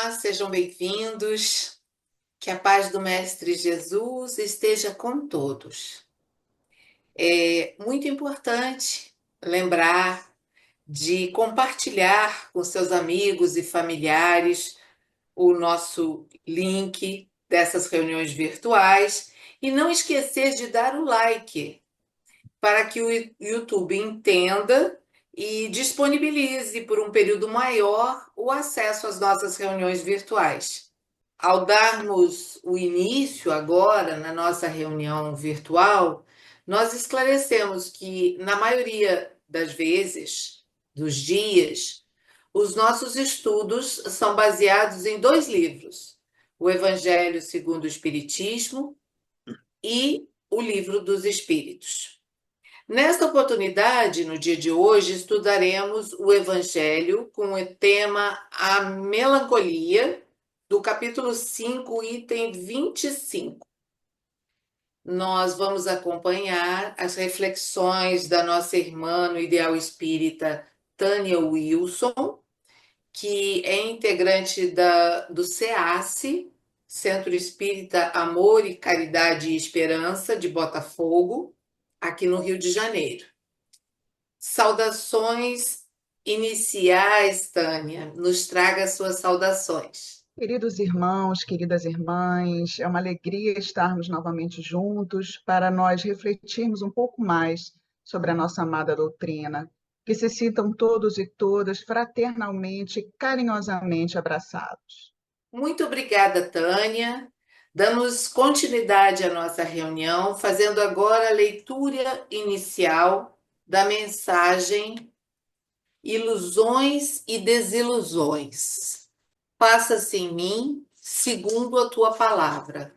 Olá, sejam bem-vindos. Que a paz do Mestre Jesus esteja com todos. É muito importante lembrar de compartilhar com seus amigos e familiares o nosso link dessas reuniões virtuais e não esquecer de dar o like para que o YouTube entenda e disponibilize por um período maior o acesso às nossas reuniões virtuais. Ao darmos o início agora na nossa reunião virtual, nós esclarecemos que, na maioria das vezes, dos dias, os nossos estudos são baseados em dois livros: o Evangelho segundo o Espiritismo e o Livro dos Espíritos. Nesta oportunidade, no dia de hoje, estudaremos o Evangelho com o tema A Melancolia, do capítulo 5, item 25. Nós vamos acompanhar as reflexões da nossa irmã no Ideal Espírita, Tânia Wilson, que é integrante do CEASE, Centro Espírita Amor e Caridade e Esperança, de Botafogo, aqui no Rio de Janeiro. Saudações iniciais, Tânia. Nos traga suas saudações. Queridos irmãos, queridas irmãs, é uma alegria estarmos novamente juntos para nós refletirmos um pouco mais sobre a nossa amada doutrina. Que se sintam todos e todas fraternalmente, carinhosamente abraçados. Muito obrigada, Tânia. Damos continuidade à nossa reunião, fazendo agora a leitura inicial da mensagem Ilusões e Desilusões. Faça-se em mim segundo a tua palavra.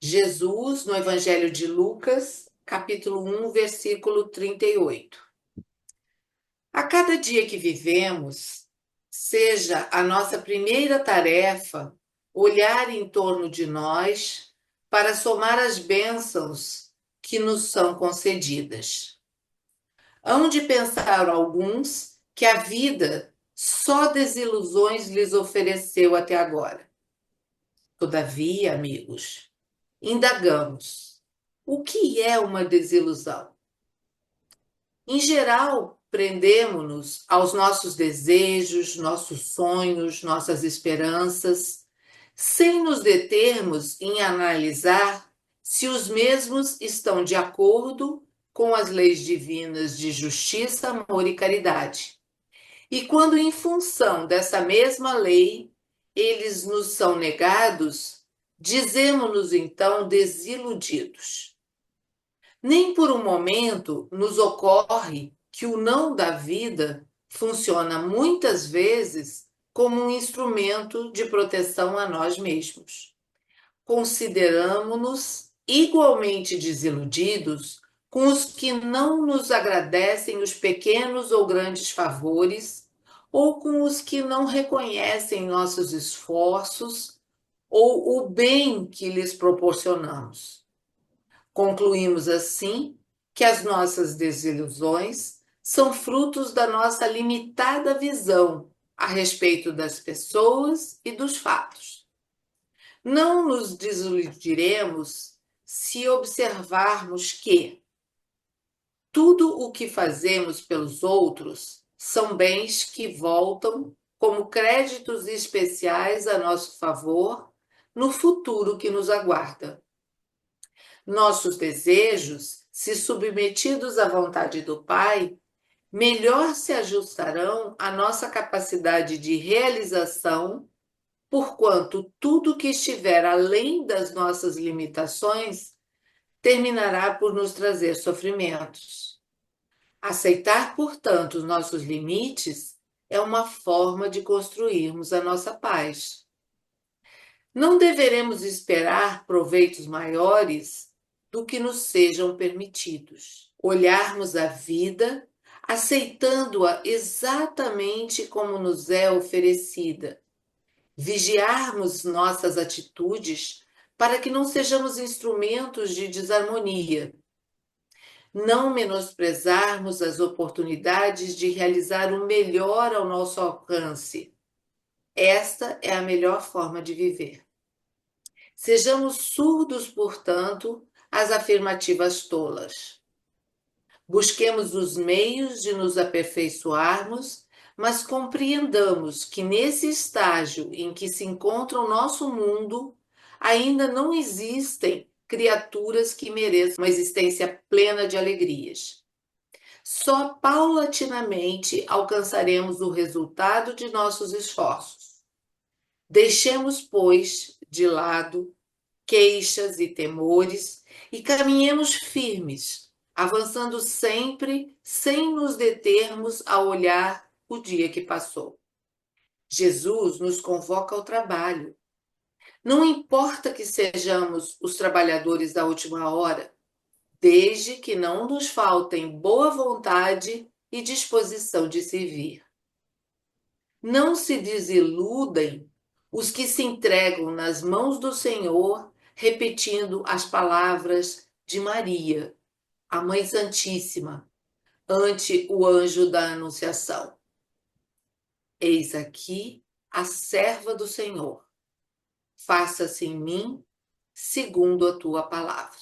Jesus, no Evangelho de Lucas, capítulo 1, versículo 38. A cada dia que vivemos, seja a nossa primeira tarefa olhar em torno de nós para somar as bênçãos que nos são concedidas. Hão de pensar alguns que a vida só desilusões lhes ofereceu até agora. Todavia, amigos, indagamos: o que é uma desilusão? Em geral, prendemo-nos aos nossos desejos, nossos sonhos, nossas esperanças, sem nos determos em analisar se os mesmos estão de acordo com as leis divinas de justiça, amor e caridade. E quando, em função dessa mesma lei, eles nos são negados, dizemos-nos então desiludidos. Nem por um momento nos ocorre que o não da vida funciona muitas vezes como um instrumento de proteção a nós mesmos. Consideramo-nos igualmente desiludidos com os que não nos agradecem os pequenos ou grandes favores, ou com os que não reconhecem nossos esforços ou o bem que lhes proporcionamos. Concluímos assim que as nossas desilusões são frutos da nossa limitada visão a respeito das pessoas e dos fatos. Não nos desiludiremos se observarmos que tudo o que fazemos pelos outros são bens que voltam como créditos especiais a nosso favor no futuro que nos aguarda. Nossos desejos, se submetidos à vontade do Pai, melhor se ajustarão à nossa capacidade de realização, porquanto tudo que estiver além das nossas limitações terminará por nos trazer sofrimentos. Aceitar, portanto, os nossos limites é uma forma de construirmos a nossa paz. Não deveremos esperar proveitos maiores do que nos sejam permitidos. Olharmos a vida aceitando-a exatamente como nos é oferecida. Vigiarmos nossas atitudes para que não sejamos instrumentos de desarmonia. Não menosprezarmos as oportunidades de realizar o melhor ao nosso alcance. Esta é a melhor forma de viver. Sejamos surdos, portanto, às afirmativas tolas. Busquemos os meios de nos aperfeiçoarmos, mas compreendamos que nesse estágio em que se encontra o nosso mundo, ainda não existem criaturas que mereçam uma existência plena de alegrias. Só paulatinamente alcançaremos o resultado de nossos esforços. Deixemos, pois, de lado queixas e temores e caminhemos firmes, avançando sempre sem nos determos a olhar o dia que passou. Jesus nos convoca ao trabalho. Não importa que sejamos os trabalhadores da última hora, desde que não nos faltem boa vontade e disposição de servir. Não se desiludem os que se entregam nas mãos do Senhor, repetindo as palavras de Maria, a Mãe Santíssima, ante o anjo da Anunciação. Eis aqui a serva do Senhor. Faça-se em mim segundo a tua palavra.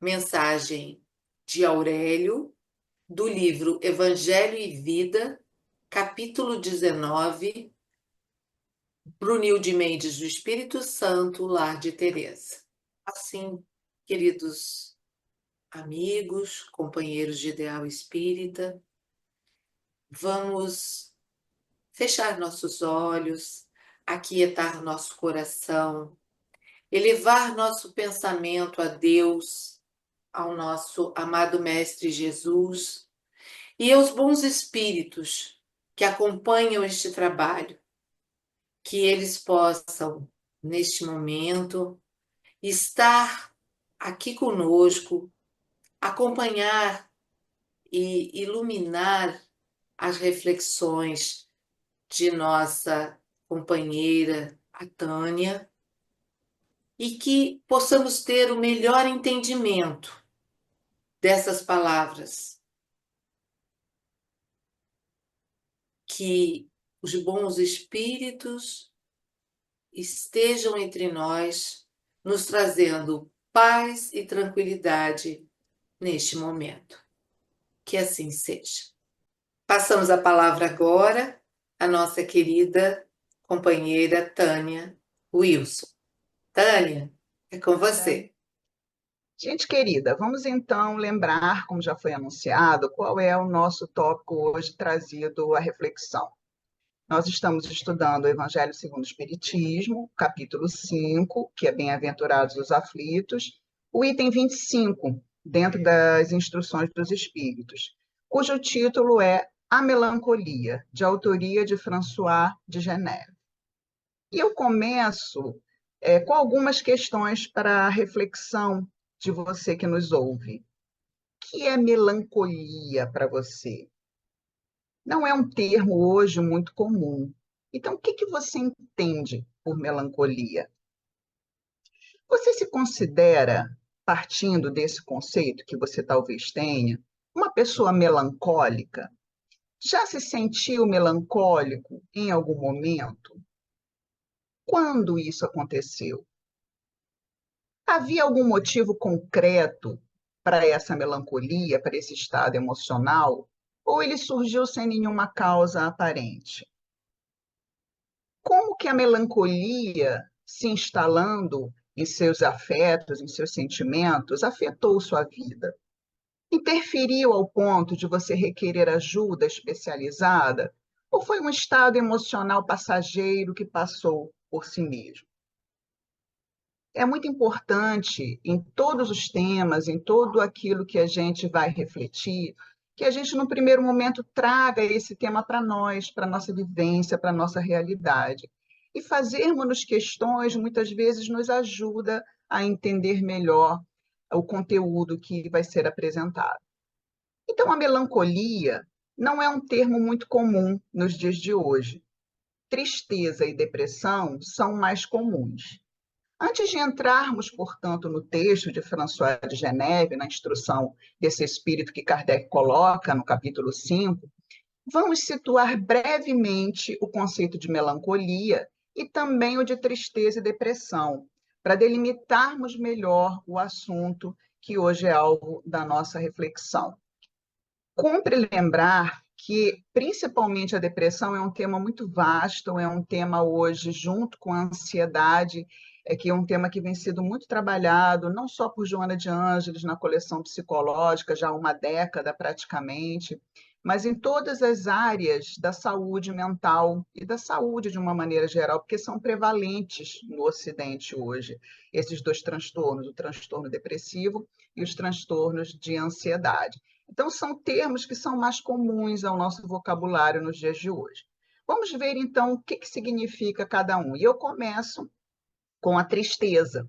Mensagem de Aurélio, do livro Evangelho e Vida, capítulo 19, Brunilde Mendes do Espírito Santo, Lar de Teresa. Assim, queridos amigos, companheiros de ideal espírita, vamos fechar nossos olhos, aquietar nosso coração, elevar nosso pensamento a Deus, ao nosso amado Mestre Jesus e aos bons espíritos que acompanham este trabalho, que eles possam, neste momento, estar aqui conosco, acompanhar e iluminar as reflexões de nossa companheira, a Tânia, e que possamos ter o melhor entendimento dessas palavras, que os bons espíritos estejam entre nós, nos trazendo paz e tranquilidade neste momento. Que assim seja. Passamos a palavra agora à nossa querida companheira Tânia Wilson. Tânia, é com você. Gente querida, vamos então lembrar, como já foi anunciado, qual é o nosso tópico hoje trazido à reflexão. Nós estamos estudando o Evangelho segundo o Espiritismo, capítulo 5, que é Bem-aventurados os aflitos, o item 25, dentro das instruções dos Espíritos, cujo título é A Melancolia, de autoria de François de Geneve. E eu começo com algumas questões para a reflexão de você que nos ouve. O que é melancolia para você? Não é um termo hoje muito comum. Então, o que você entende por melancolia? Você se considera, partindo desse conceito que você talvez tenha, uma pessoa melancólica? Já se sentiu melancólico em algum momento? Quando isso aconteceu? Havia algum motivo concreto para essa melancolia, para esse estado emocional? Ou ele surgiu sem nenhuma causa aparente? Como que a melancolia, se instalando em seus afetos, em seus sentimentos, afetou sua vida? Interferiu ao ponto de você requerer ajuda especializada? Ou foi um estado emocional passageiro que passou por si mesmo? É muito importante em todos os temas, em tudo aquilo que a gente vai refletir, que a gente, no primeiro momento, traga esse tema para nós, para a nossa vivência, para a nossa realidade. E fazermos questões, muitas vezes, nos ajuda a entender melhor o conteúdo que vai ser apresentado. Então, a melancolia não é um termo muito comum nos dias de hoje. Tristeza e depressão são mais comuns. Antes de entrarmos, portanto, no texto de François de Geneve, na instrução desse espírito que Kardec coloca no capítulo 5, Vamos situar brevemente o conceito de melancolia e também o de tristeza e depressão, para delimitarmos melhor o assunto que hoje é alvo da nossa reflexão. Cumpre lembrar que, principalmente, a depressão é um tema muito vasto, é um tema hoje, junto com a ansiedade, que é um tema que vem sendo muito trabalhado, não só por Joana de Ângeles na coleção psicológica, já há uma década praticamente, mas em todas as áreas da saúde mental e da saúde de uma maneira geral, porque são prevalentes no Ocidente hoje, esses dois transtornos, o transtorno depressivo e os transtornos de ansiedade. Então, são termos que são mais comuns ao nosso vocabulário nos dias de hoje. Vamos ver, então, o que significa cada um. E eu começo com a tristeza.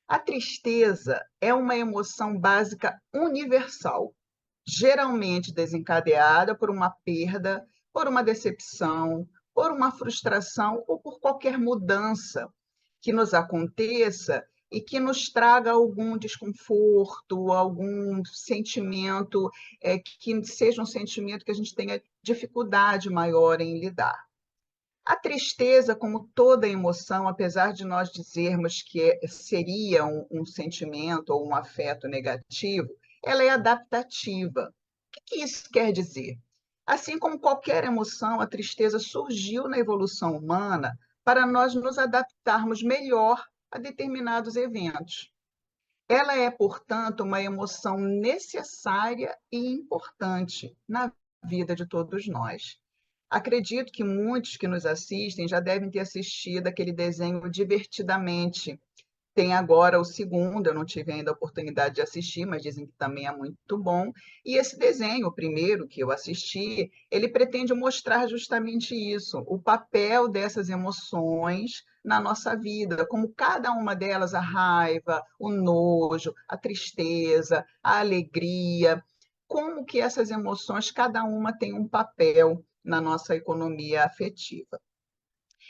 A tristeza é uma emoção básica universal, geralmente desencadeada por uma perda, por uma decepção, por uma frustração ou por qualquer mudança que nos aconteça e que nos traga algum desconforto, algum sentimento, que seja um sentimento que a gente tenha dificuldade maior em lidar. A tristeza, como toda emoção, apesar de nós dizermos que seria um sentimento ou um afeto negativo, ela é adaptativa. O que isso quer dizer? Assim como qualquer emoção, a tristeza surgiu na evolução humana para nós nos adaptarmos melhor a determinados eventos. Ela é, portanto, uma emoção necessária e importante na vida de todos nós. Acredito que muitos que nos assistem já devem ter assistido aquele desenho Divertidamente. Tem agora o segundo, eu não tive ainda a oportunidade de assistir, mas dizem que também é muito bom. E esse desenho, o primeiro que eu assisti, ele pretende mostrar justamente isso, o papel dessas emoções na nossa vida, como cada uma delas, a raiva, o nojo, a tristeza, a alegria, como que essas emoções, cada uma tem um papel na nossa economia afetiva.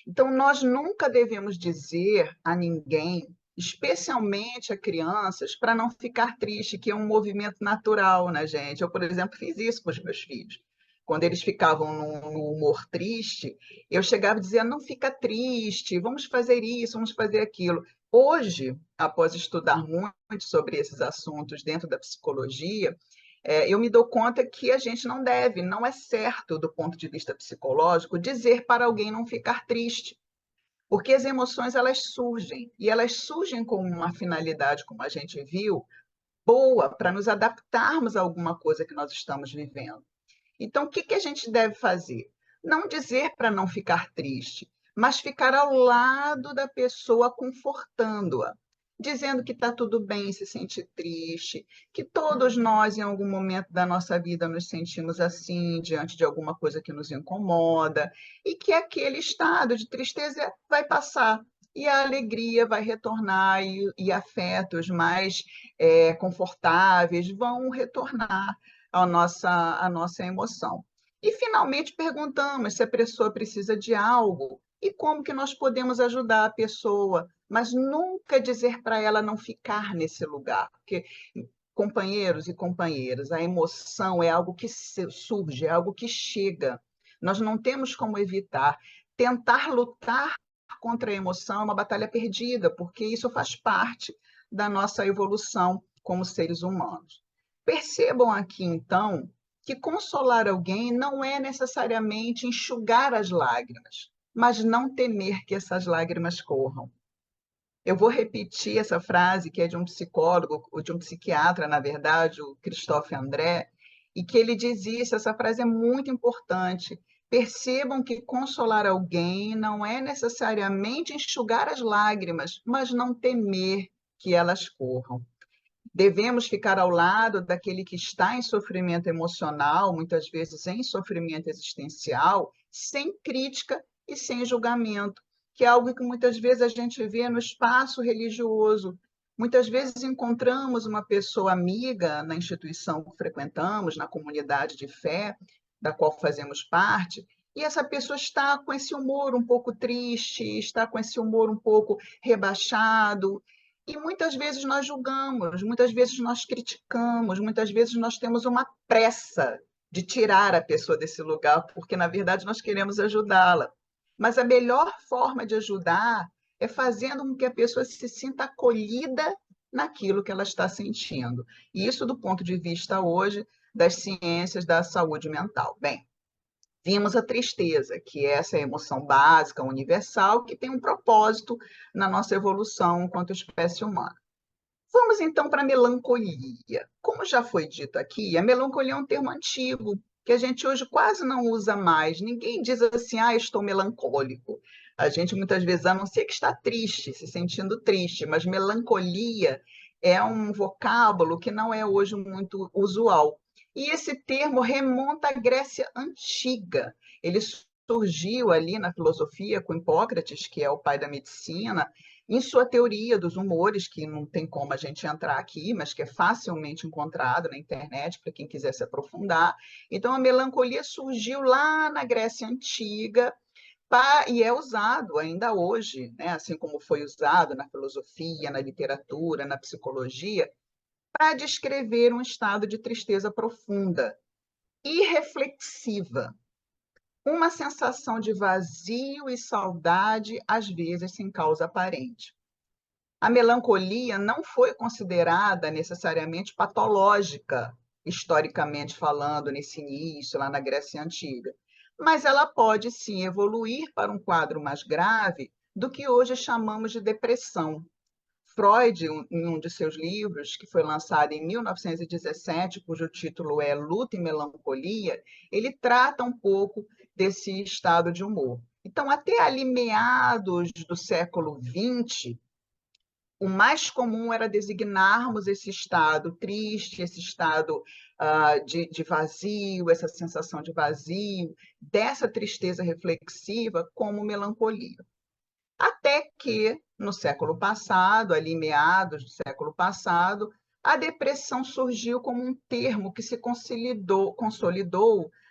Então, nós nunca devemos dizer a ninguém, especialmente a crianças, para não ficar triste, que é um movimento natural na gente. Eu, por exemplo, fiz isso com os meus filhos. Quando eles ficavam no humor triste, eu chegava e dizia: não fica triste, vamos fazer isso, vamos fazer aquilo. Hoje, após estudar muito sobre esses assuntos dentro da psicologia, eu me dou conta que a gente não deve, não é certo, do ponto de vista psicológico, dizer para alguém não ficar triste, porque as emoções elas surgem, e elas surgem com uma finalidade, como a gente viu, boa, para nos adaptarmos a alguma coisa que nós estamos vivendo. Então, o que a gente deve fazer? Não dizer para não ficar triste, mas ficar ao lado da pessoa, confortando-a, dizendo que está tudo bem se sentir triste, que todos nós, em algum momento da nossa vida, nos sentimos assim, diante de alguma coisa que nos incomoda, e que aquele estado de tristeza vai passar. E a alegria vai retornar, e afetos mais confortáveis vão retornar a nossa emoção. E, finalmente, perguntamos se a pessoa precisa de algo e como que nós podemos ajudar a pessoa, mas nunca dizer para ela não ficar nesse lugar, porque, companheiros e companheiras, a emoção é algo que surge, é algo que chega. Nós não temos como evitar. Tentar lutar contra a emoção é uma batalha perdida, porque isso faz parte da nossa evolução como seres humanos. Percebam aqui, então, que consolar alguém não é necessariamente enxugar as lágrimas, mas não temer que essas lágrimas corram. Eu vou repetir essa frase, que é de um psicólogo, ou de um psiquiatra, na verdade, o Christophe André, e que ele diz isso, essa frase é muito importante. Percebam que consolar alguém não é necessariamente enxugar as lágrimas, mas não temer que elas corram. Devemos ficar ao lado daquele que está em sofrimento emocional, muitas vezes em sofrimento existencial, sem crítica e sem julgamento, que é algo que muitas vezes a gente vê no espaço religioso. Muitas vezes encontramos uma pessoa amiga na instituição que frequentamos, na comunidade de fé da qual fazemos parte, e essa pessoa está com esse humor um pouco triste, está com esse humor um pouco rebaixado, e muitas vezes nós julgamos, muitas vezes nós criticamos, muitas vezes nós temos uma pressa de tirar a pessoa desse lugar, porque, na verdade, nós queremos ajudá-la. Mas a melhor forma de ajudar é fazendo com que a pessoa se sinta acolhida naquilo que ela está sentindo. E isso do ponto de vista hoje das ciências da saúde mental. Bem, vimos a tristeza, que é essa emoção básica, universal, que tem um propósito na nossa evolução enquanto espécie humana. Vamos então para a melancolia. Como já foi dito aqui, a melancolia é um termo antigo, que a gente hoje quase não usa mais. Ninguém diz assim, ah, estou melancólico. A gente muitas vezes, a não ser que está triste, se sentindo triste, mas melancolia é um vocábulo que não é hoje muito usual. E esse termo remonta à Grécia Antiga. Ele surgiu ali na filosofia com Hipócrates, que é o pai da medicina, em sua teoria dos humores, que não tem como a gente entrar aqui, mas que é facilmente encontrado na internet para quem quiser se aprofundar. Então, a melancolia surgiu lá na Grécia Antiga e é usado ainda hoje, né? Assim como foi usado na filosofia, na literatura, na psicologia, para descrever um estado de tristeza profunda e reflexiva, uma sensação de vazio e saudade, às vezes sem causa aparente. A melancolia não foi considerada necessariamente patológica, historicamente falando, nesse início, lá na Grécia Antiga, mas ela pode sim evoluir para um quadro mais grave do que hoje chamamos de depressão. Freud, em um de seus livros, que foi lançado em 1917, cujo título é Luta e Melancolia, ele trata um pouco desse estado de humor. Então, até ali meados do século XX, o mais comum era designarmos esse estado triste, esse estado de vazio, essa sensação de vazio, dessa tristeza reflexiva, como melancolia. Até que, no século passado, ali meados do século passado, a depressão surgiu como um termo que se consolidou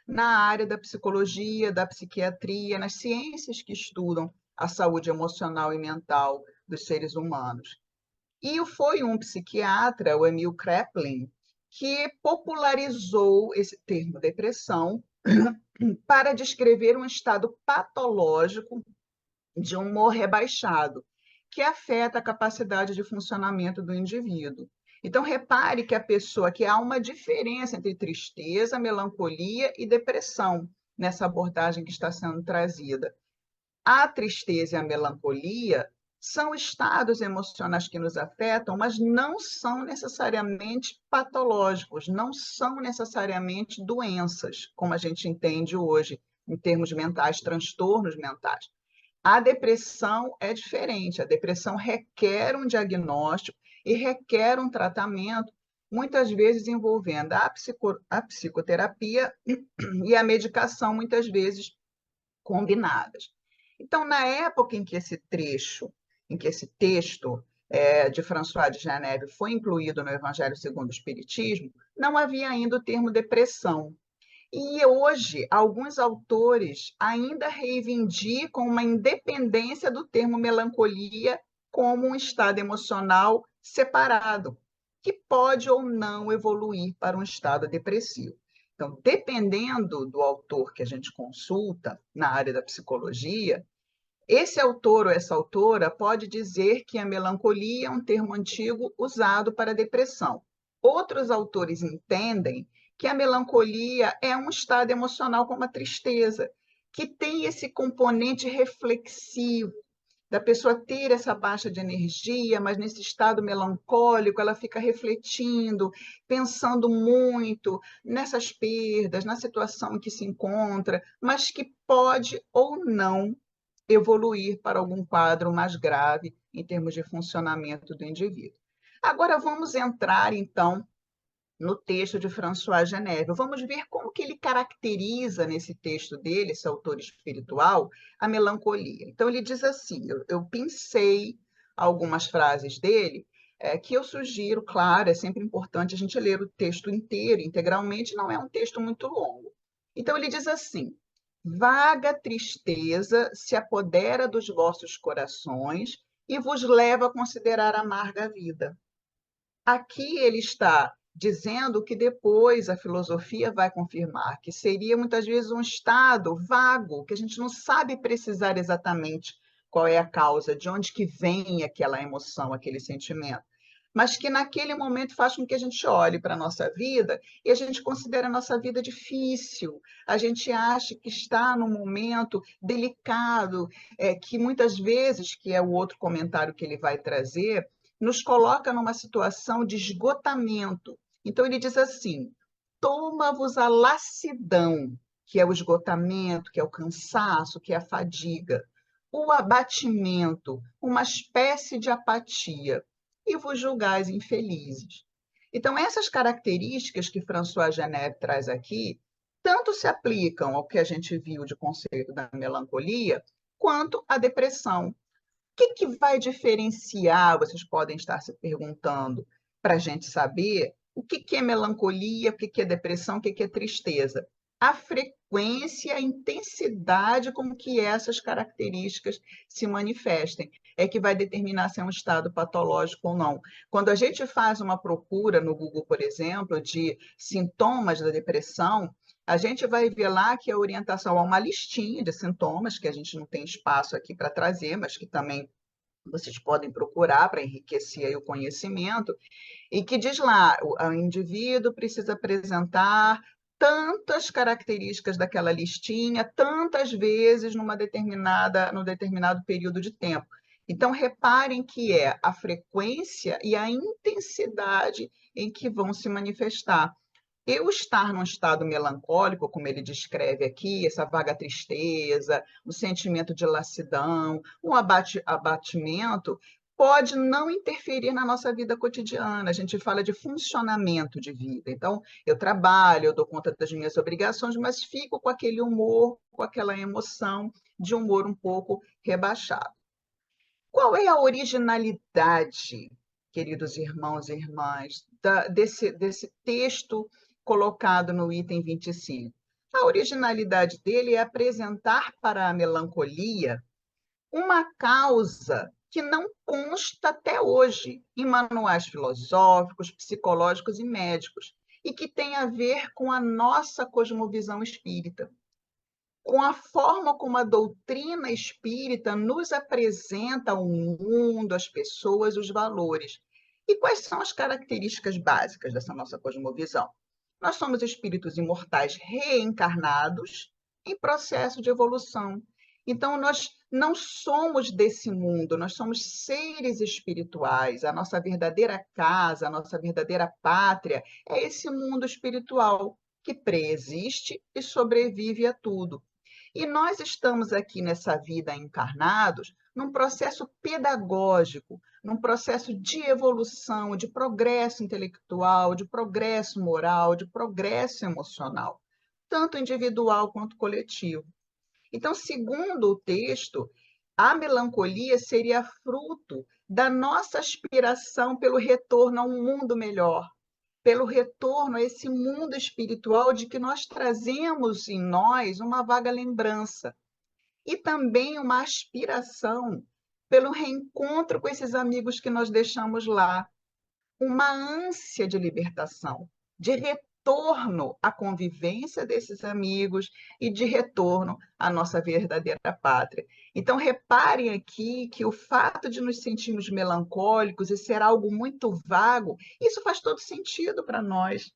na área da psicologia, da psiquiatria, nas ciências que estudam a saúde emocional e mental dos seres humanos. E foi um psiquiatra, o Emil Kraepelin, que popularizou esse termo depressão para descrever um estado patológico de humor rebaixado, que afeta a capacidade de funcionamento do indivíduo. Então, repare que há uma diferença entre tristeza, melancolia e depressão nessa abordagem que está sendo trazida. A tristeza e a melancolia são estados emocionais que nos afetam, mas não são necessariamente patológicos, não são necessariamente doenças, como a gente entende hoje, em termos mentais, transtornos mentais. A depressão é diferente, a depressão requer um diagnóstico e requer um tratamento, muitas vezes envolvendo a psicoterapia e a medicação, muitas vezes combinadas. Então, na época em que esse trecho, em que esse texto de François de Geneve foi incluído no Evangelho segundo o Espiritismo, não havia ainda o termo depressão. E hoje, alguns autores ainda reivindicam uma independência do termo melancolia como um estado emocional separado, que pode ou não evoluir para um estado depressivo. Então, dependendo do autor que a gente consulta na área da psicologia, esse autor ou essa autora pode dizer que a melancolia é um termo antigo usado para depressão. Outros autores entendem que a melancolia é um estado emocional como a tristeza, que tem esse componente reflexivo, da pessoa ter essa baixa de energia, mas nesse estado melancólico ela fica refletindo, pensando muito nessas perdas, na situação em que se encontra, mas que pode ou não evoluir para algum quadro mais grave em termos de funcionamento do indivíduo. Agora vamos entrar, então, no texto de François Geneve. Vamos ver como que ele caracteriza nesse texto dele, esse autor espiritual, a melancolia. Então, ele diz assim, eu pensei algumas frases dele, que eu sugiro, claro, é sempre importante a gente ler o texto inteiro, integralmente, não é um texto muito longo. Então, ele diz assim, vaga tristeza se apodera dos vossos corações e vos leva a considerar amarga a vida. Aqui ele está dizendo que depois a filosofia vai confirmar, que seria muitas vezes um estado vago, que a gente não sabe precisar exatamente qual é a causa, de onde que vem aquela emoção, aquele sentimento, mas que naquele momento faz com que a gente olhe para a nossa vida e a gente considere a nossa vida difícil, a gente acha que está num momento delicado, que muitas vezes, que é o outro comentário que ele vai trazer, nos coloca numa situação de esgotamento. Então, ele diz assim: toma-vos a lassidão, que é o esgotamento, que é o cansaço, que é a fadiga, o abatimento, uma espécie de apatia, e vos julgais infelizes. Então, essas características que François Geneve traz aqui, tanto se aplicam ao que a gente viu de conceito da melancolia, quanto à depressão. Que vai diferenciar, vocês podem estar se perguntando, para a gente saber o que é melancolia, o que é depressão, o que é tristeza? A frequência, a intensidade com que essas características se manifestem é que vai determinar se é um estado patológico ou não. Quando a gente faz uma procura no Google, por exemplo, de sintomas da depressão, a gente vai ver lá que a orientação há uma listinha de sintomas, que a gente não tem espaço aqui para trazer, mas que também vocês podem procurar para enriquecer aí o conhecimento, e que diz lá, o indivíduo precisa apresentar tantas características daquela listinha, tantas vezes num determinado período de tempo. Então, reparem que é a frequência e a intensidade em que vão se manifestar. Eu estar num estado melancólico, como ele descreve aqui, essa vaga tristeza, o sentimento de lassidão, um abatimento, pode não interferir na nossa vida cotidiana. A gente fala de funcionamento de vida. Então, eu trabalho, eu dou conta das minhas obrigações, mas fico com aquele humor, com aquela emoção de humor um pouco rebaixado. Qual é a originalidade, queridos irmãos e irmãs, desse texto colocado no item 25? A originalidade dele é apresentar para a melancolia uma causa que não consta até hoje em manuais filosóficos, psicológicos e médicos, e que tem a ver com a nossa cosmovisão espírita, com a forma como a doutrina espírita nos apresenta o mundo, as pessoas, os valores. E quais são as características básicas dessa nossa cosmovisão? Nós somos espíritos imortais reencarnados em processo de evolução. Então, nós não somos desse mundo, nós somos seres espirituais. A nossa verdadeira casa, a nossa verdadeira pátria é esse mundo espiritual que preexiste e sobrevive a tudo. E nós estamos aqui nessa vida encarnados num processo pedagógico, num processo de evolução, de progresso intelectual, de progresso moral, de progresso emocional, tanto individual quanto coletivo. Então, segundo o texto, a melancolia seria fruto da nossa aspiração pelo retorno a um mundo melhor, pelo retorno a esse mundo espiritual de que nós trazemos em nós uma vaga lembrança e também uma aspiração pelo reencontro com esses amigos que nós deixamos lá, uma ânsia de libertação, de retorno à convivência desses amigos e de retorno à nossa verdadeira pátria. Então, reparem aqui que o fato de nos sentirmos melancólicos e ser algo muito vago, isso faz todo sentido para nós.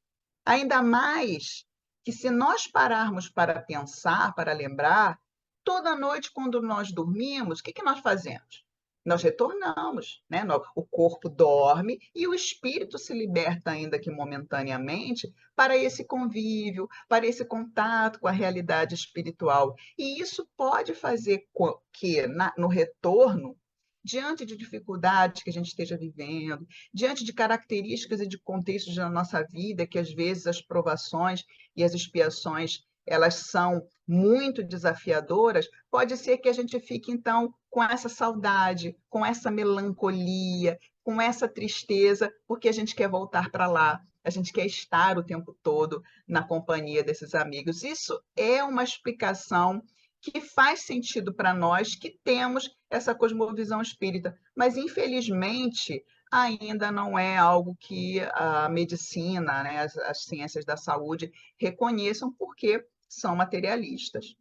Ainda mais que, se nós pararmos para pensar, para lembrar, toda noite, quando nós dormimos, o que nós fazemos? Nós retornamos, né? O corpo dorme e o espírito se liberta, ainda que momentaneamente, para esse convívio, para esse contato com a realidade espiritual. E isso pode fazer com que, no retorno, diante de dificuldades que a gente esteja vivendo, diante de características e de contextos da nossa vida, que às vezes as provações e as expiações elas são muito desafiadoras, pode ser que a gente fique, então, com essa saudade, com essa melancolia, com essa tristeza, porque a gente quer voltar para lá, a gente quer estar o tempo todo na companhia desses amigos. Isso é uma explicação que faz sentido para nós que temos essa cosmovisão espírita, mas, infelizmente, ainda não é algo que a medicina, né, as ciências da saúde reconheçam, porque são materialistas.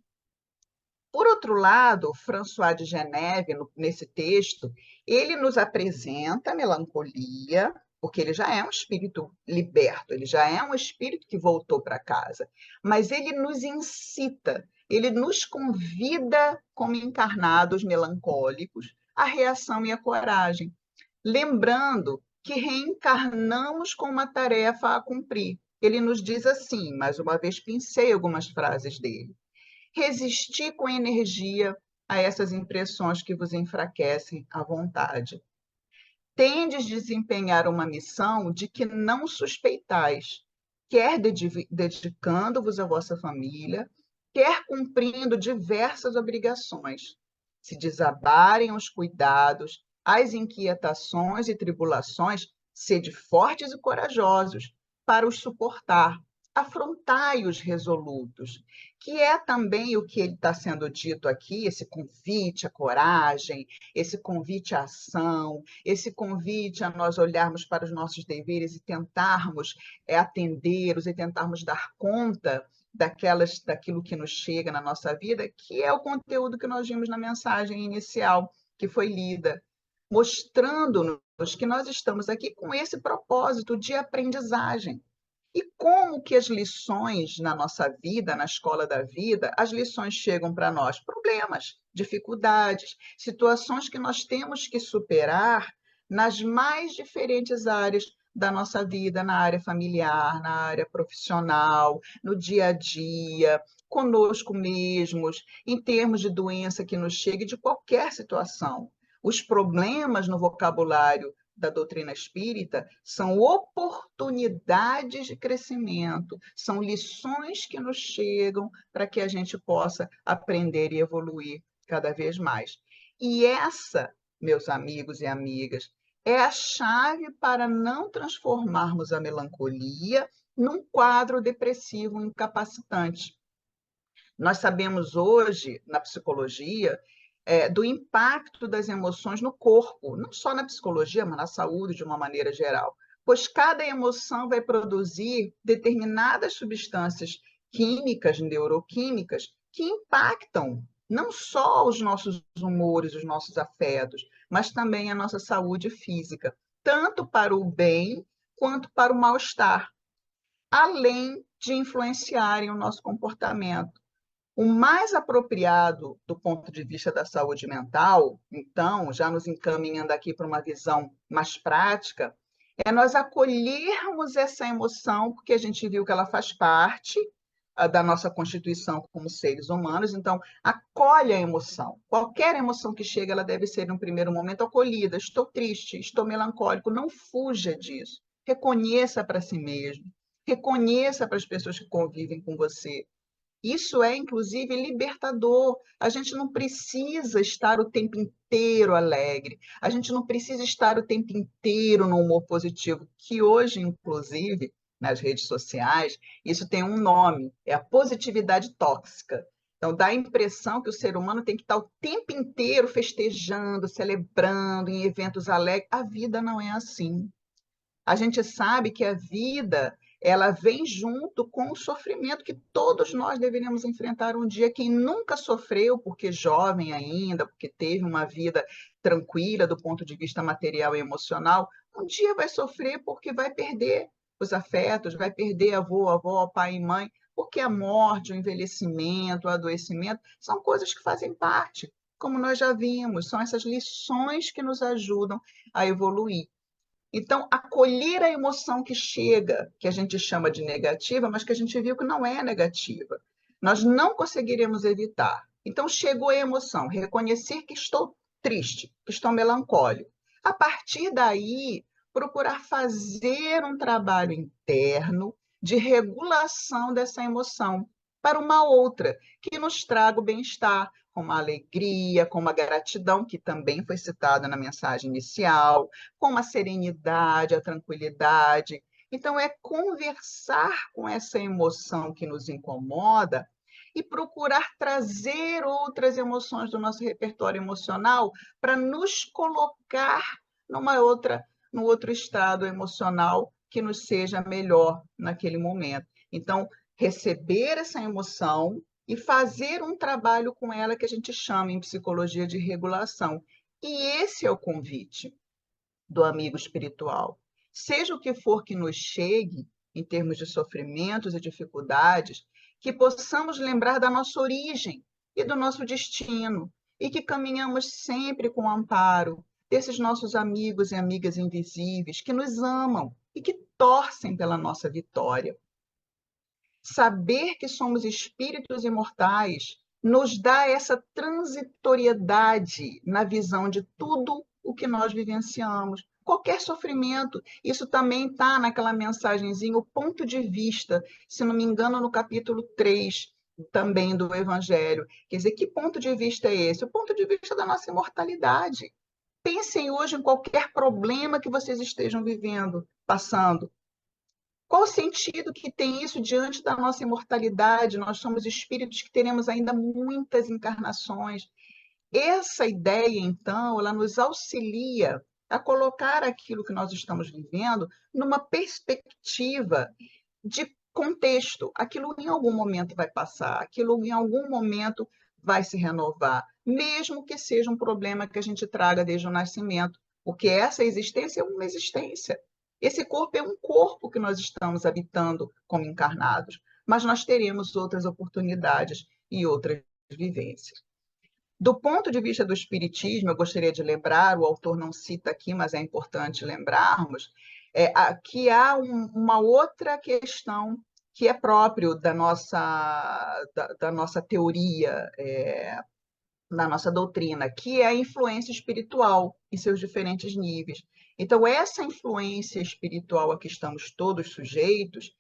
Por outro lado, François de Geneve, nesse texto, ele nos apresenta a melancolia, porque ele já é um espírito liberto, ele já é um espírito que voltou para casa, mas ele nos incita, ele nos convida, como encarnados melancólicos, à reação e à coragem, lembrando que reencarnamos com uma tarefa a cumprir. Ele nos diz assim, mais uma vez pincei algumas frases dele: resistir com energia a essas impressões que vos enfraquecem à vontade. Tendes desempenhar uma missão de que não suspeitais, quer dedicando-vos à vossa família, quer cumprindo diversas obrigações. Se desabarem os cuidados, as inquietações e tribulações, sede fortes e corajosos para os suportar. Afrontai-os resolutos, que é também o que ele está sendo dito aqui, esse convite à coragem, esse convite à ação, esse convite a nós olharmos para os nossos deveres e tentarmos atendê-los e tentarmos dar conta daquilo que nos chega na nossa vida, que é o conteúdo que nós vimos na mensagem inicial que foi lida, mostrando-nos que nós estamos aqui com esse propósito de aprendizagem. E como que as lições na nossa vida, na escola da vida, as lições chegam para nós? Problemas, dificuldades, situações que nós temos que superar nas mais diferentes áreas da nossa vida, na área familiar, na área profissional, no dia a dia, conosco mesmos, em termos de doença que nos chegue, de qualquer situação. Os problemas no vocabulário da doutrina espírita são oportunidades de crescimento, são lições que nos chegam para que a gente possa aprender e evoluir cada vez mais. E essa, meus amigos e amigas, é a chave para não transformarmos a melancolia num quadro depressivo incapacitante. Nós sabemos hoje, na psicologia, do impacto das emoções no corpo, não só na psicologia, mas na saúde de uma maneira geral, pois cada emoção vai produzir determinadas substâncias químicas, neuroquímicas, que impactam não só os nossos humores, os nossos afetos, mas também a nossa saúde física, tanto para o bem quanto para o mal-estar, além de influenciarem o nosso comportamento. O mais apropriado do ponto de vista da saúde mental, então, já nos encaminhando aqui para uma visão mais prática, é nós acolhermos essa emoção, porque a gente viu que ela faz parte da nossa constituição como seres humanos, então, acolhe a emoção. Qualquer emoção que chega, ela deve ser, no primeiro momento, acolhida. Estou triste, estou melancólico, não fuja disso. Reconheça para si mesmo, reconheça para as pessoas que convivem com você. Isso é, inclusive, libertador. A gente não precisa estar o tempo inteiro alegre, a gente não precisa estar o tempo inteiro no humor positivo, que hoje, inclusive, nas redes sociais, isso tem um nome, é a positividade tóxica. Então, dá a impressão que o ser humano tem que estar o tempo inteiro festejando, celebrando, em eventos alegres. A vida não é assim. A gente sabe que a vida ela vem junto com o sofrimento que todos nós deveríamos enfrentar um dia. Quem nunca sofreu, porque jovem ainda, porque teve uma vida tranquila do ponto de vista material e emocional, um dia vai sofrer porque vai perder os afetos, vai perder avô, avó, pai e mãe, porque a morte, o envelhecimento, o adoecimento são coisas que fazem parte, como nós já vimos, são essas lições que nos ajudam a evoluir. Então, acolher a emoção que chega, que a gente chama de negativa, mas que a gente viu que não é negativa. Nós não conseguiremos evitar. Então, chegou a emoção, reconhecer que estou triste, que estou melancólico. A partir daí, procurar fazer um trabalho interno de regulação dessa emoção para uma outra, que nos traga o bem-estar, como a alegria, como a gratidão, que também foi citada na mensagem inicial, com a serenidade, a tranquilidade. Então, é conversar com essa emoção que nos incomoda e procurar trazer outras emoções do nosso repertório emocional para nos colocar no outro estado emocional que nos seja melhor naquele momento. Então, receber essa emoção e fazer um trabalho com ela que a gente chama em psicologia de regulação. E esse é o convite do amigo espiritual. Seja o que for que nos chegue, em termos de sofrimentos e dificuldades, que possamos lembrar da nossa origem e do nosso destino, e que caminhamos sempre com o amparo desses nossos amigos e amigas invisíveis que nos amam e que torcem pela nossa vitória. Saber que somos espíritos imortais nos dá essa transitoriedade na visão de tudo o que nós vivenciamos. Qualquer sofrimento, isso também está naquela mensagenzinha, o ponto de vista, se não me engano, no capítulo 3 também do Evangelho. Quer dizer, que ponto de vista é esse? O ponto de vista da nossa imortalidade. Pensem hoje em qualquer problema que vocês estejam vivendo, passando. Qual o sentido que tem isso diante da nossa imortalidade? Nós somos espíritos que teremos ainda muitas encarnações. Essa ideia, então, ela nos auxilia a colocar aquilo que nós estamos vivendo numa perspectiva de contexto. Aquilo em algum momento vai passar, aquilo em algum momento vai se renovar, mesmo que seja um problema que a gente traga desde o nascimento, porque essa existência é uma existência. Esse corpo é um corpo que nós estamos habitando como encarnados, mas nós teremos outras oportunidades e outras vivências. Do ponto de vista do espiritismo, eu gostaria de lembrar, o autor não cita aqui, mas é importante lembrarmos, que há uma outra questão que é próprio da nossa teoria, da nossa doutrina, que é a influência espiritual em seus diferentes níveis. Então, essa influência espiritual a que estamos todos sujeitos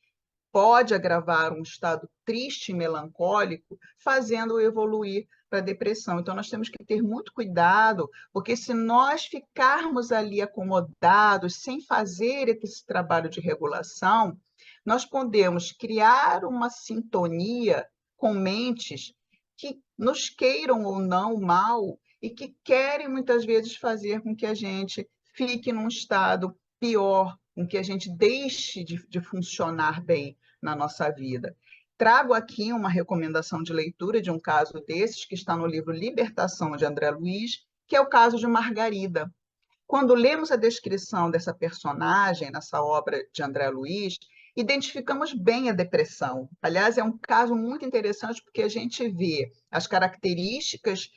pode agravar um estado triste e melancólico, fazendo-o evoluir para a depressão. Então, nós temos que ter muito cuidado, porque se nós ficarmos ali acomodados, sem fazer esse trabalho de regulação, nós podemos criar uma sintonia com mentes que nos queiram ou não mal e que querem muitas vezes fazer com que a gente fique num estado pior, com que a gente deixe de funcionar bem na nossa vida. Trago aqui uma recomendação de leitura de um caso desses, que está no livro Libertação, de André Luiz, que é o caso de Margarida. Quando lemos a descrição dessa personagem nessa obra de André Luiz, identificamos bem a depressão. Aliás, é um caso muito interessante porque a gente vê as características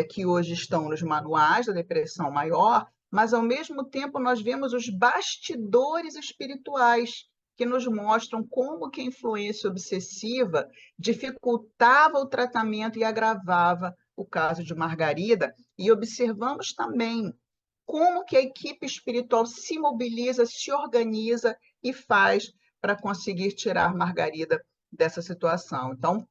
que hoje estão nos manuais da depressão maior, mas, ao mesmo tempo, nós vemos os bastidores espirituais que nos mostram como que a influência obsessiva dificultava o tratamento e agravava o caso de Margarida. E observamos também como que a equipe espiritual se mobiliza, se organiza e faz para conseguir tirar Margarida dessa situação. Então,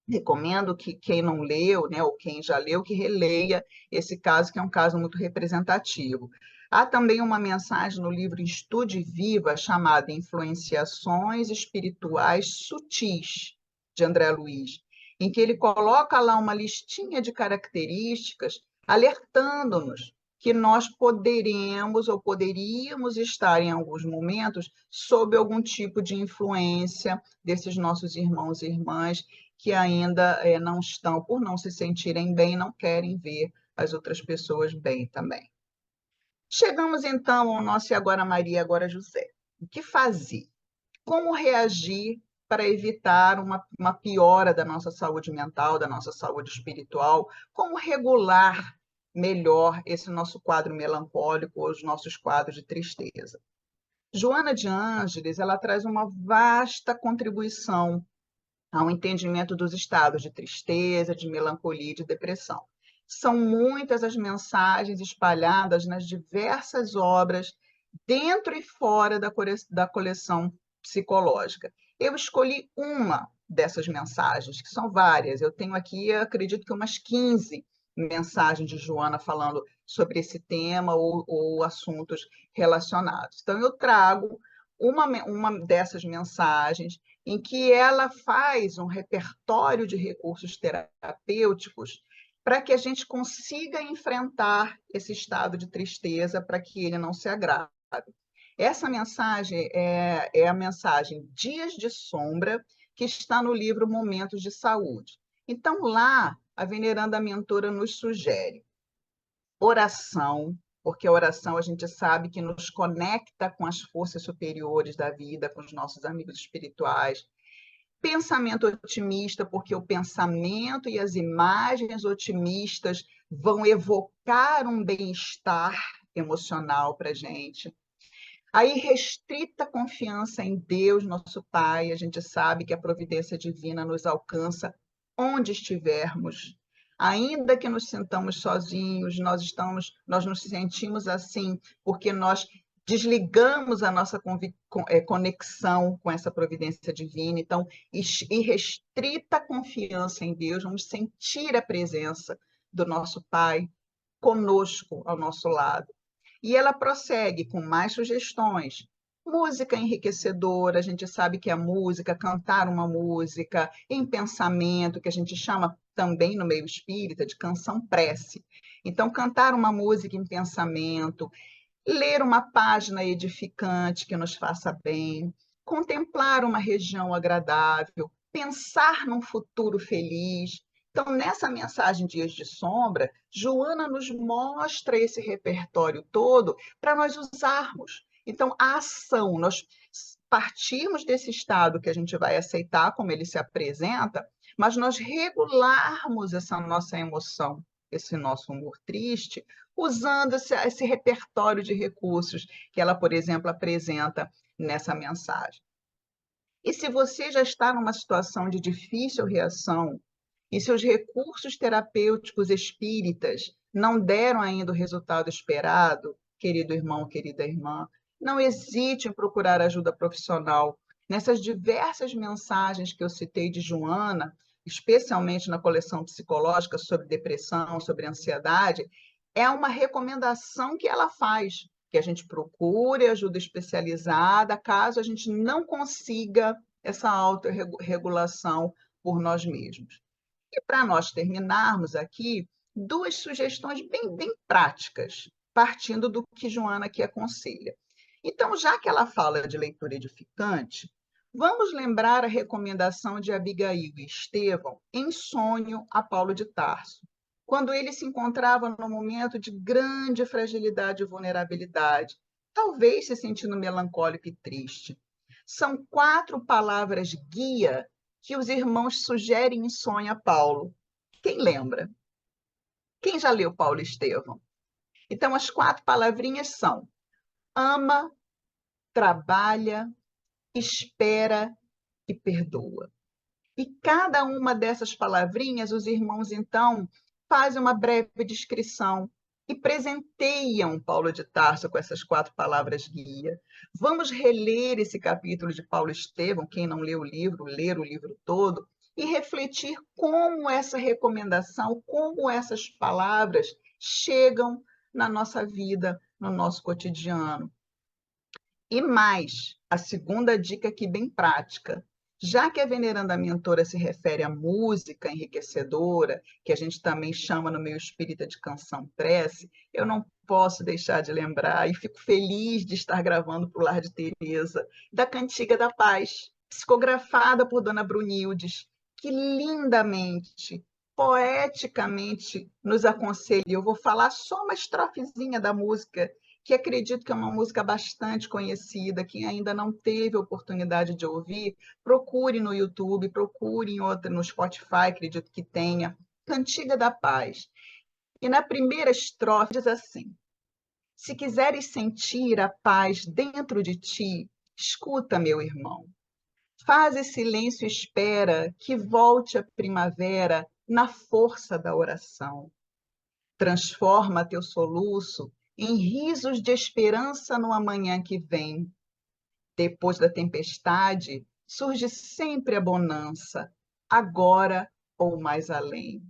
recomendo que quem não leu, né, ou quem já leu, que releia esse caso, que é um caso muito representativo. Há também uma mensagem no livro Estude Viva, chamada Influenciações Espirituais Sutis, de André Luiz, em que ele coloca lá uma listinha de características, alertando-nos que nós poderemos ou poderíamos estar em alguns momentos sob algum tipo de influência desses nossos irmãos e irmãs que ainda não estão, por não se sentirem bem, não querem ver as outras pessoas bem também. Chegamos então ao nosso E Agora Maria, Agora José. O que fazer? Como reagir para evitar uma piora da nossa saúde mental, da nossa saúde espiritual? Como regular melhor esse nosso quadro melancólico ou os nossos quadros de tristeza? Joana de Ângeles, ela traz uma vasta contribuição ao entendimento dos estados de tristeza, de melancolia e de depressão. São muitas as mensagens espalhadas nas diversas obras, dentro e fora da coleção psicológica. Eu escolhi uma dessas mensagens, que são várias. Eu tenho aqui, acredito que umas 15 mensagens de Joana falando sobre esse tema ou assuntos relacionados. Então, eu trago uma dessas mensagens em que ela faz um repertório de recursos terapêuticos para que a gente consiga enfrentar esse estado de tristeza, para que ele não se agrave. Essa mensagem é a mensagem Dias de Sombra, que está no livro Momentos de Saúde. Então, lá, a veneranda mentora nos sugere oração, porque a oração a gente sabe que nos conecta com as forças superiores da vida, com os nossos amigos espirituais. Pensamento otimista, porque o pensamento e as imagens otimistas vão evocar um bem-estar emocional para a gente. Aí, restrita confiança em Deus, nosso Pai, a gente sabe que a providência divina nos alcança onde estivermos. Ainda que nos sintamos sozinhos, nós nos sentimos assim porque nós desligamos a nossa conexão com essa providência divina. Então, irrestrita confiança em Deus, vamos sentir a presença do nosso Pai conosco, ao nosso lado. E ela prossegue com mais sugestões. Música enriquecedora, a gente sabe que a música, cantar uma música em pensamento, que a gente chama também no meio espírita de canção-prece. Então, cantar uma música em pensamento, ler uma página edificante que nos faça bem, contemplar uma região agradável, pensar num futuro feliz. Então, nessa mensagem Dias de Sombra, Joana nos mostra esse repertório todo para nós usarmos. Então, a ação, nós partimos desse estado que a gente vai aceitar como ele se apresenta, mas nós regularmos essa nossa emoção, esse nosso humor triste, usando esse repertório de recursos que ela, por exemplo, apresenta nessa mensagem. E se você já está numa situação de difícil reação e seus recursos terapêuticos espíritas não deram ainda o resultado esperado, querido irmão, querida irmã, não hesite em procurar ajuda profissional. Nessas diversas mensagens que eu citei de Joana, especialmente na coleção psicológica sobre depressão, sobre ansiedade, é uma recomendação que ela faz, que a gente procure ajuda especializada, caso a gente não consiga essa autorregulação por nós mesmos. E para nós terminarmos aqui, duas sugestões bem práticas, partindo do que Joana aqui aconselha. Então, já que ela fala de leitura edificante, vamos lembrar a recomendação de Abigail e Estevão em Sonho a Paulo de Tarso, quando ele se encontrava num momento de grande fragilidade e vulnerabilidade, talvez se sentindo melancólico e triste. São 4 palavras guia que os irmãos sugerem em Sonho a Paulo. Quem lembra? Quem já leu Paulo e Estevão? Então, as 4 palavrinhas são: ama, trabalha, espera e perdoa. E cada uma dessas palavrinhas, os irmãos, então, fazem uma breve descrição e presenteiam Paulo de Tarso com essas 4 palavras guia. Vamos reler esse capítulo de Paulo Estevão, quem não leu o livro, ler o livro todo, e refletir como essa recomendação, como essas palavras chegam na nossa vida, no nosso cotidiano. E mais, a segunda dica aqui bem prática. Já que a veneranda mentora se refere à música enriquecedora, que a gente também chama no meio espírita de canção-prece, eu não posso deixar de lembrar, e fico feliz de estar gravando para o Lar de Teresa, da Cantiga da Paz, psicografada por Dona Brunildes, que lindamente, poeticamente nos aconselha. Eu vou falar só uma estrofezinha da música, que acredito que é uma música bastante conhecida. Quem ainda não teve oportunidade de ouvir, procure no YouTube, procure em outra, no Spotify, acredito que tenha, Cantiga da Paz. E na primeira estrofe diz assim: se quiseres sentir a paz dentro de ti, escuta, meu irmão. Faz silêncio e espera que volte a primavera na força da oração. Transforma teu soluço em risos de esperança no amanhã que vem. Depois da tempestade, surge sempre a bonança, agora ou mais além.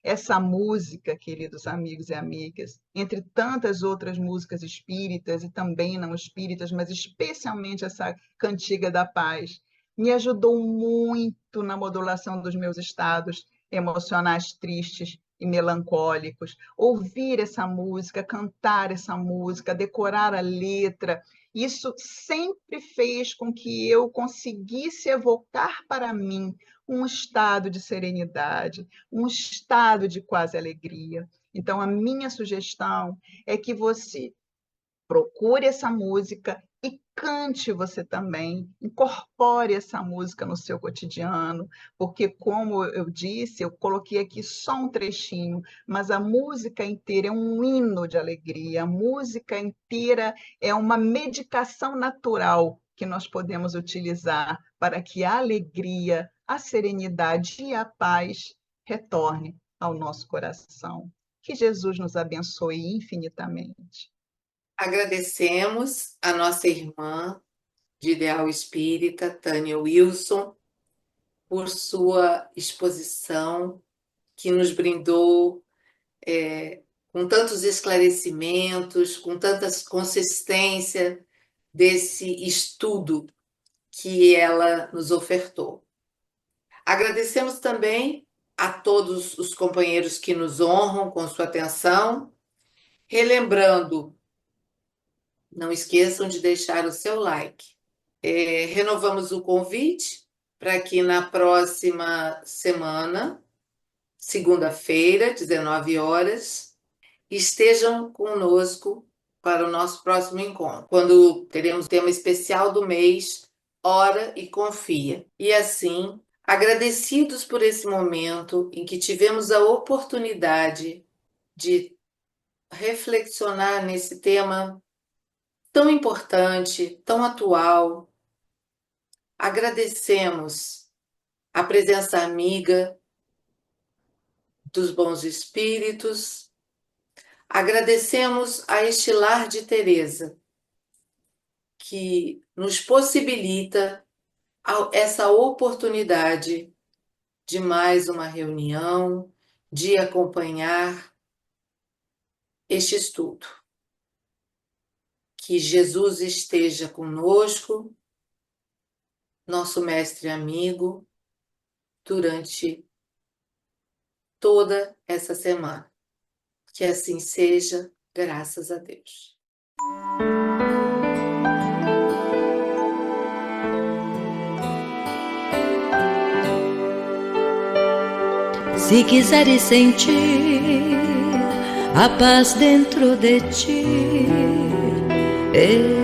Essa música, queridos amigos e amigas, entre tantas outras músicas espíritas e também não espíritas, mas especialmente essa Cantiga da Paz, me ajudou muito na modulação dos meus estados emocionais tristes e melancólicos. Ouvir essa música, cantar essa música, decorar a letra Isso sempre fez com que eu conseguisse evocar para mim um estado de serenidade, um estado de quase alegria. Então, a minha sugestão é que você procure essa música e cante você também, incorpore essa música no seu cotidiano, porque, como eu disse, eu coloquei aqui só um trechinho, mas a música inteira é um hino de alegria, a música inteira é uma medicação natural que nós podemos utilizar para que a alegria, a serenidade e a paz retorne ao nosso coração. Que Jesus nos abençoe infinitamente. Agradecemos a nossa irmã de Ideal Espírita, Tânia Wilson, por sua exposição, que nos brindou com tantos esclarecimentos, com tanta consistência desse estudo que ela nos ofertou. Agradecemos também a todos os companheiros que nos honram com sua atenção, relembrando, não esqueçam de deixar o seu like. Renovamos o convite para que na próxima semana, segunda-feira, 19 horas, estejam conosco para o nosso próximo encontro, quando teremos o tema especial do mês, Ora e Confia. E assim, agradecidos por esse momento em que tivemos a oportunidade de reflexionar nesse tema tão importante, tão atual, agradecemos a presença amiga dos bons espíritos, agradecemos a este Lar de Teresa, que nos possibilita essa oportunidade de mais uma reunião, de acompanhar este estudo. Que Jesus esteja conosco, nosso mestre amigo, durante toda essa semana. Que assim seja, graças a Deus. Se quiseres sentir a paz dentro de ti,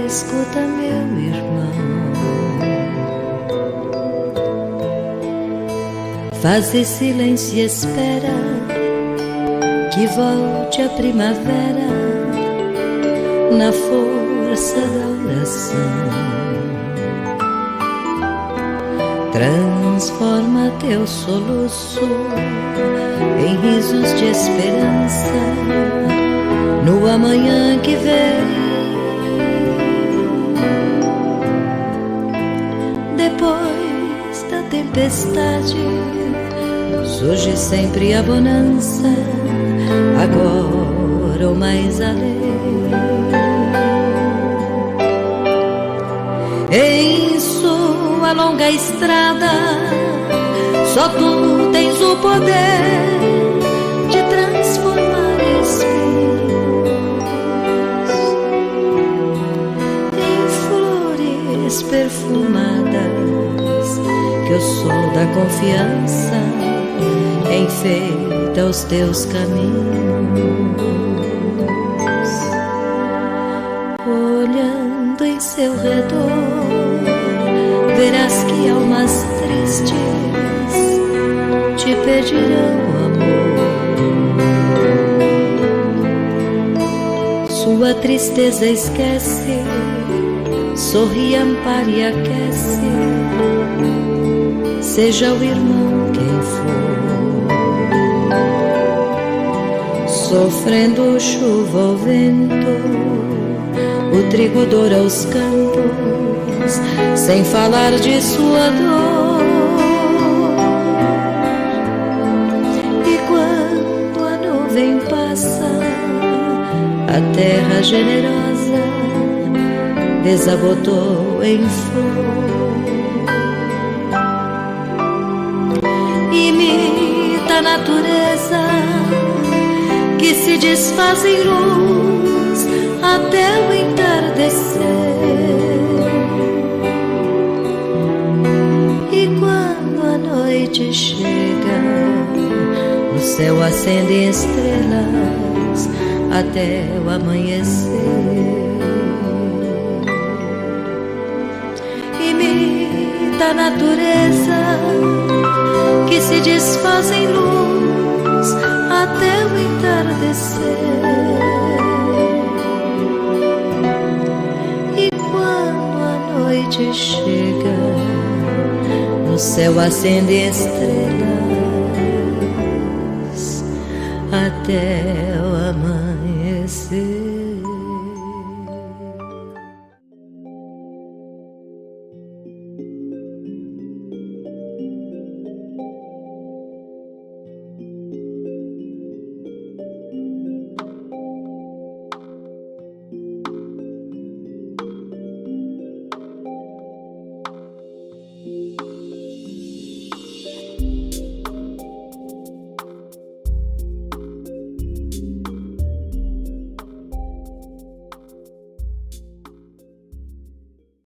escuta, meu irmão, faze silêncio e espera que volte a primavera na força da oração. Transforma teu soluço em risos de esperança no amanhã que vem. Depois da tempestade surge sempre a bonança, agora ou mais além. Em sua longa estrada, só tu tens o poder de transformar espinhos em flores perfumadas, que o sol da confiança enfeita os teus caminhos. Olhando em seu redor, verás que almas tristes te pedirão amor. Sua tristeza esquece, sorri, ampare e aquece, seja o irmão quem for. Sofrendo chuva ou vento, o trigo doura os campos, sem falar de sua dor. E quando a nuvem passa, a terra generosa desabotou em flor. Imita a natureza que se desfaz em luz até o entardecer. noite chega, no céu acendem estrelas até o amanhecer. Imita a natureza que se desfaz em luz até o entardecer. E quando a noite chega, no céu acendem estrelas até o amanhecer.